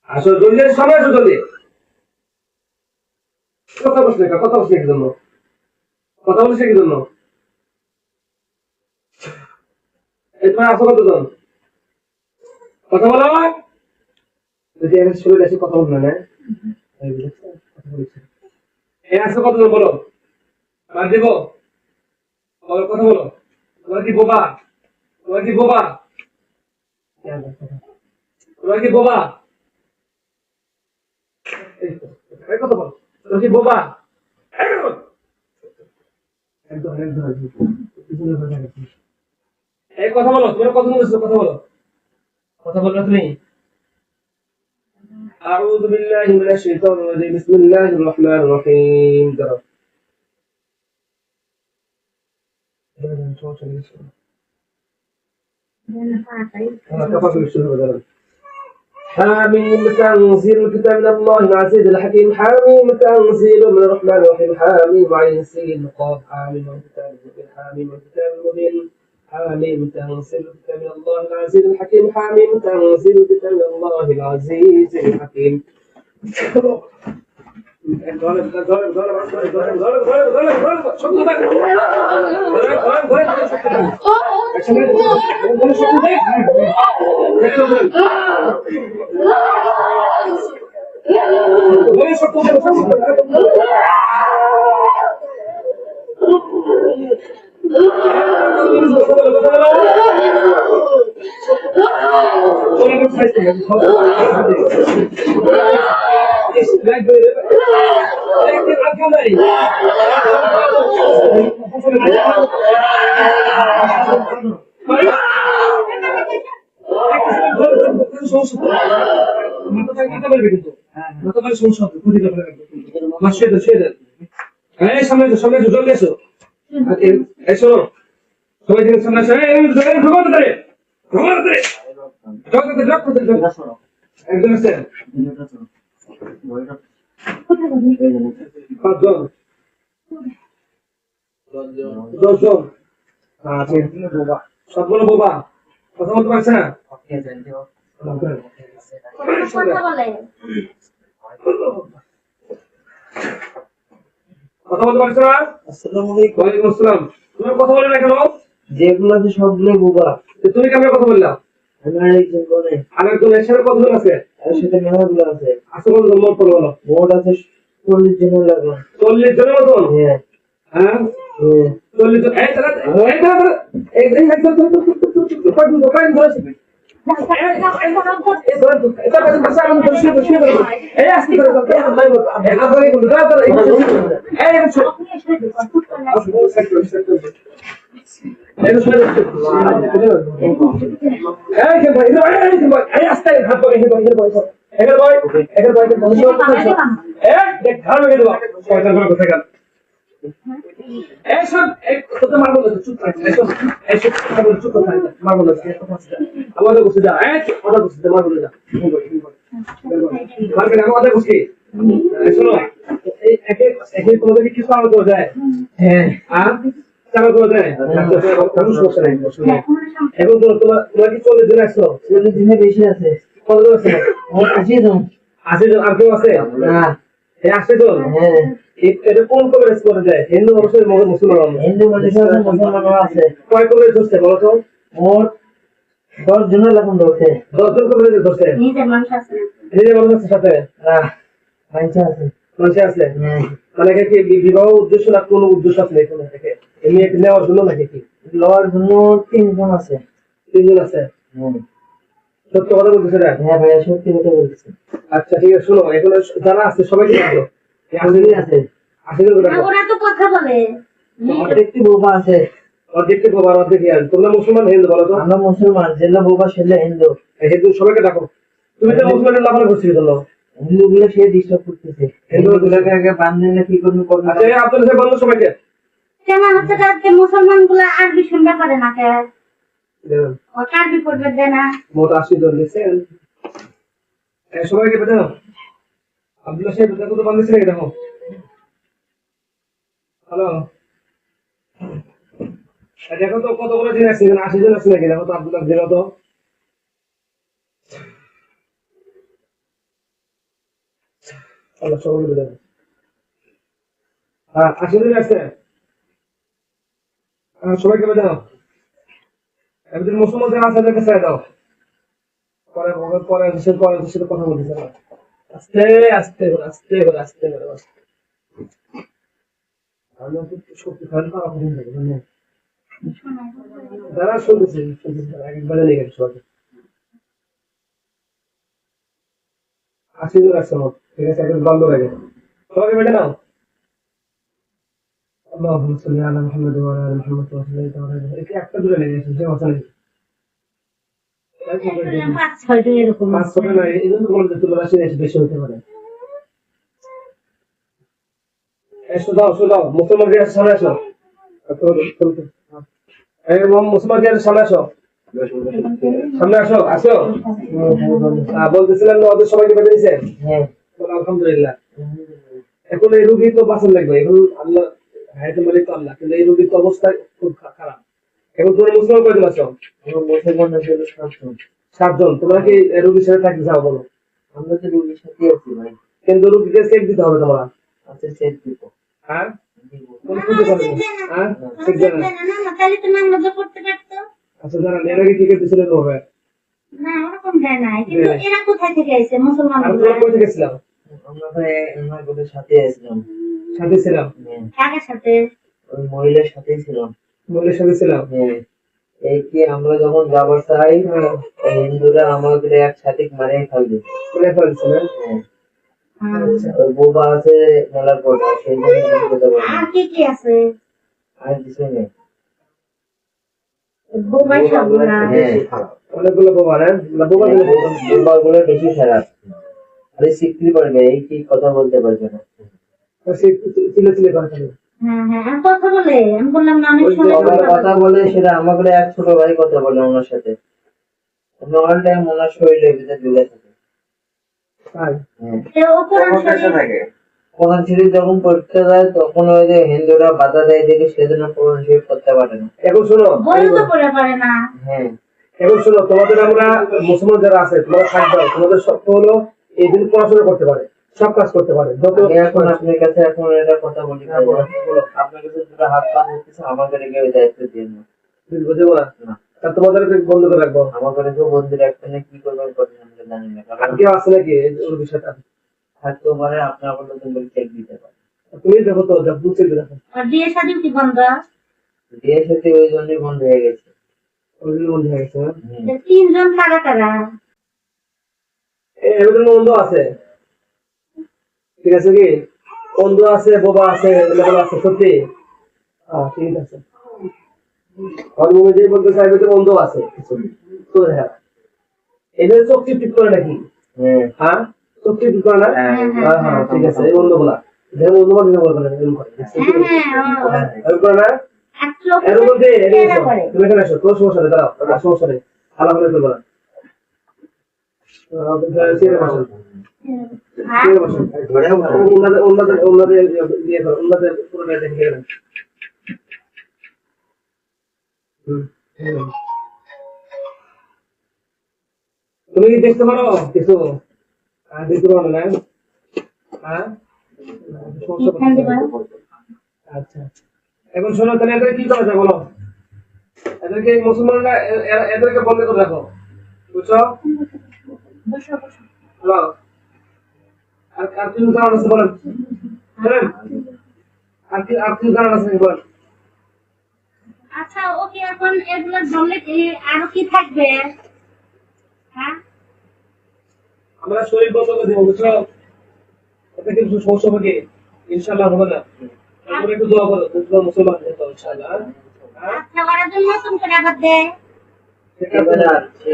আসো জলদি, সবাই আসো জলদি। কথা বলছে কথা বলছে কি জন্য? কথা বলছে কি জন্য? এই তোমার আসো কতজন? কথা বলো। যদি এর শুরু দেশে কথা বলবে না, এই বুঝছো? কথা বলছে। এই আসো কতজন বলো? বাদ দেবো। বলো কথা বলো। তোমরা কি বোবা? তোমরা কি বোবা? তোমরা কি বোবা? এই কথা বলো। তোমরা কি বোবা? একদম একদম এই কথা বলো। তোমরা কতজন এসেছো? কথা বলো। কথা বলবে তুমি? أعوذ بالله من الشيطان الرجيم بسم الله الرحمن الرحيم ترى حاميم تنزيل الكتاب من الله العزيز الحكيم حاميم تنزيل من الرحمن الرحيم حاميم عين سين قاف حاميم الكتاب المبين حاميم الكتاب المبين حاميم تنزيل الكتاب من الله العزيز الحكيم حاميم تنزيل الكتاب من الله العزيز الحكيم সামনে জলদি এসো। এসো সবাই দিকে সামনে আসো। একদম আছে পাঁচজন 10 জন। সবগুলো বোবা, কথা বলতে পারছে না। কথা বলতে পারছো না? আসসালামু আলাইকুম। ওয়ালাইকুম আসসালাম। তুমি কথা বলে না কেন? যেগুলো আছে সবগুলো বোবা। তুমি কেমন কথা বললা? আরেকজনের সাথে কতজন আছে? এর সাথে মেলাগুলো আছে। আছে কতজন? মোট বলো। মোট আছে 40 জন লাগবে। 40 জনের মতন? হ্যাঁ। হ্যাঁ? 40 জন। এই দাঁড়া, এই একদম কিছু আলাদা যায়। হ্যাঁ চালু করে দেয়। এখন তোমার কি 40 জন আসছো? 40 দিনে বেশি আছে। কতজন আছে? 80 জন। 80 জন। আর কেউ আছে? না। 80 জন? হ্যাঁ। এটা কোন কলেজ করে দেয়? হিন্দু মানুষের মুসলমান? হিন্দু মানুষের মুসলমান আছে। কয় কলেজ ধরছে বলো তো? মোট 10 জনের লাগান ধরছে। 10 জন কলেজ ধরছে। নিজের মানুষ আছে? নিজের মানুষ আছে সাথে? না। মানুষ আছে। মানুষ আছে? হ্যাঁ। মানে কি বিবাহ উদ্দেশ্য না কোন উদ্দেশ্য আছে এখানে থেকে? এমনি নেওয়ার জন্য নাকি কি? নেওয়ার জন্য 3 জন আছে। 3 জন আছে? হুম। সত্য কথা বলতেছে না? হ্যাঁ ভাইয়া সত্যি কথা বলতেছে। আচ্ছা ঠিক আছে, শোনো এখন যারা আছে সবাই কি করো? আসলে আছে। আসলে ওরা তো কথা বলে। অর্ধেক বোবা আছে। অর্ধেক বোবা আর অর্ধেক হিন্দু। তোমরা মুসলমান হিন্দু বলো তো? আমরা মুসলমান, জেলা বোবা সেলে হিন্দু। হিন্দু সবাইকে ডাকো। তুমি তো মুসলমানের লাভার করছিস বলো? হিন্দু গুলো সে ডিস্টার্ব করতেছে। হিন্দু গুলোকে আগে বান্ধে না কি করবে করবে। আচ্ছা আপনাদের সাথে বন্ধু সবাইকে কেন হচ্ছে আজকে মুসলমান গুলা আরবি শুনতে পারে না কে? ও আরবি পড়বে দেয় না। মোট 80 জন দিয়েছেন। সবাইকে বেঁধে দাও। আব্দুল্লাহ সাহেব দেখো তো বান্ধেছে নাকি দেখো। হ্যালো দেখো তো কতগুলো দিন আছে? 80 জন আছে নাকি দেখো তো আব্দুল্লাহ, দেখো তো। আল্লাহ সকলকে দেবে। হ্যাঁ, আসলে আসছে সবাইকে বেঁধে দাও। একদিন মুসলমানদের আসাদেরকে ছেড়ে দাও। পরে পরে দেশের সাথে কথা বলতেছে না। আস্তে আস্তে করে আস্তে করে আস্তে করে আস্তে। আমি একটু শক্তি খান করা কঠিন থাকে মানে যারা শুনতেছে একবারে লেগে গেছে সবাই। আশি জন আসছে মোট, ঠিক আছে, একদম বন্ধ হয়ে গেছে। সবাইকে বেঁধে নাও। اللهم صل على محمد وعلى ال محمد وصليت على একটা দূরে লেগে গেছে সে কথা নেই। পাঁচ ছয়টা এরকম পাঁচ ছটা না, এই জন্য বলতে তুলো রাশি বেশি হতে পারে। এসো দাও, মুসলমান দিয়ে সামনে আসো। মুসলমান দিয়ে সামনে আসো, সামনে আসো, আসো। বলতেছিলাম না ওদের সবাইকে বেঁধে দিয়েছেন? আলহামদুলিল্লাহ। এখন এই রোগী তো বাঁচান লাগবে, এখন আল্লাহ হায়াতে মালিক তো আল্লাহ, কিন্তু এই রোগীর তো অবস্থা খুব খারাপ। এখন তোমরা মুসলমান কয়জন আছো? সাতজন। তোমরা কি রোগীর সাথে থাকতে চাও? বলো। আমরা তো রোগীর সাথে আছি ভাই। কিন্তু রোগীকে চেক দিতে হবে তোমরা। আচ্ছা, চেক দিব। হ্যাঁ, কোন না, খুঁজে পাবে? হ্যাঁ, চেক দেন না। তাহলে তো নামাজও পড়তে পারতো। আচ্ছা, যারা এর আগে টিকিট দিয়েছিলেন হবে না, ওরকম দেয় নাই। কিন্তু এরা কোথায় থেকে আইছে মুসলমান? আর তোমরা কই থেকে ছিলাম? আমরা ভাই আমার ওদের সাথে আসলাম। সাথে ছিলাম। কার সাথে? ওই মহিলার সাথেই ছিলাম। মহিলার সাথে ছিলাম। হ্যাঁ, এই কি আমরা যখন যাবার চাই হিন্দুরা আমাদের একসাথে মারে ফেলবে। মেরে ফেলছিলেন। হ্যাঁ, ওই বোবা আছে মেলার পর, সেই জন্য কিছু করতে পারবো না। আর কি কি আছে? আর কিছু নেই। বোমাই সবগুলা। হ্যাঁ, অনেকগুলো বোমা না, বোমা দিলে বোবা গুলো বেশি খারাপ। আরে শিখতে পারবে, এই কি কথা বলতে পারবে না। সে চিলে চিলে করে ফেলে। হ্যাঁ হ্যাঁ, আর কথা বলে আমি বললাম না, অনেক সময় সবাই কথা বলে, সেটা আমাকে এক ছোট ভাই কথা বলে ওনার সাথে। অল টাইম ওনার শরীরের ভিতরে ঢুকে থাকে। তাই ও কোরআন শরীফ কোরআন শরীফ যখন পড়তে যায় তখন ওই যে হিন্দুরা বাধা দেয় দেখে সেজন্য কোরআন শরীফ পড়তে পারে না। এখন শোনো, বই তো পড়ে পারে না। হ্যাঁ, এখন শোনো, তোমাদের আমরা মুসলমান যারা আছে তোমরা থাকবে, তোমাদের সত্য হলো এই দিন পড়াশোনা করতে পারে, সব কাজ করতে পারে। যত আমি এখন আপনার কাছে এখন এটা কথা বলি, আপনার কাছে দুটো হাত পা হচ্ছে, আমাকে রেখে ওই দায়িত্ব দিয়ে না। বুঝবো না, তা তোমাদের বন্ধ করে রাখবো। আমাকে রেখে বন্ধু রাখতে না, কি করবেন করবেন আমি জানি না। আর কারণ কেউ আছে নাকি ওর বিষয়টা? থাকতেও পারে, আপনার বলে তুমি চেক দিতে পারে। তুমি দেখো তো, বুঝতে দেখো আর বিয়ে শাদী কি বন্ধ? বিয়ের সাথে ওই জন্যই বন্ধ হয়ে গেছে। ওইগুলো বন্ধ হয়ে গেছে। তিনজন কারা কারা? এর বন্ধু আছে, ঠিক আছে কি? বন্ধু আছে, বোবা আছে, লেবল আছে, সত্যি। ঠিক আছে, আমি যে বলতে চাইবে যে বন্ধু আছে তো। হ্যাঁ, এদের চোখ টিপ করে নাকি? হ্যাঁ, চোখ টিপ করে না? হ্যাঁ, ঠিক আছে। এই বন্ধুগুলা যে বন্ধু বান্ধব বলবে না, এরকম করে এরকম করে না? এরকম বলতে তুমি এখানে আসো, তোর সমস্যা নেই, দাঁড়াও, আর সমস্যা নেই, আলাপ করে করবো না। তুমি কি দেখতে পারো কিছু? দেখতে পারো না? হ্যাঁ, আচ্ছা। এখন শোনো, তাহলে এদের কি করা যায় বলো? এদেরকে মুসলমানরা এদেরকে বন্ধ করে রাখো, বুঝছো? হ্যালো, আর তিন কারণ আছে বলেন, বলেন, আর তিন কারণ আছে বলেন। আচ্ছা, ওকে এখন এগুলো ধরলে কি আরো কি থাকবে? হ্যাঁ, আমরা শরীর বন্ধ করে দেবো, বুঝছো? এতে কিছু সমস্যা হবে কি? ইনশাল্লাহ হবে না। আমরা একটু দোয়া করো, তোমরা মুসলমান হয়ে যাও ইনশাল্লাহ। আচ্ছা, ওরা জন্য নতুন করে আবার দেয়। ঠিক আছে।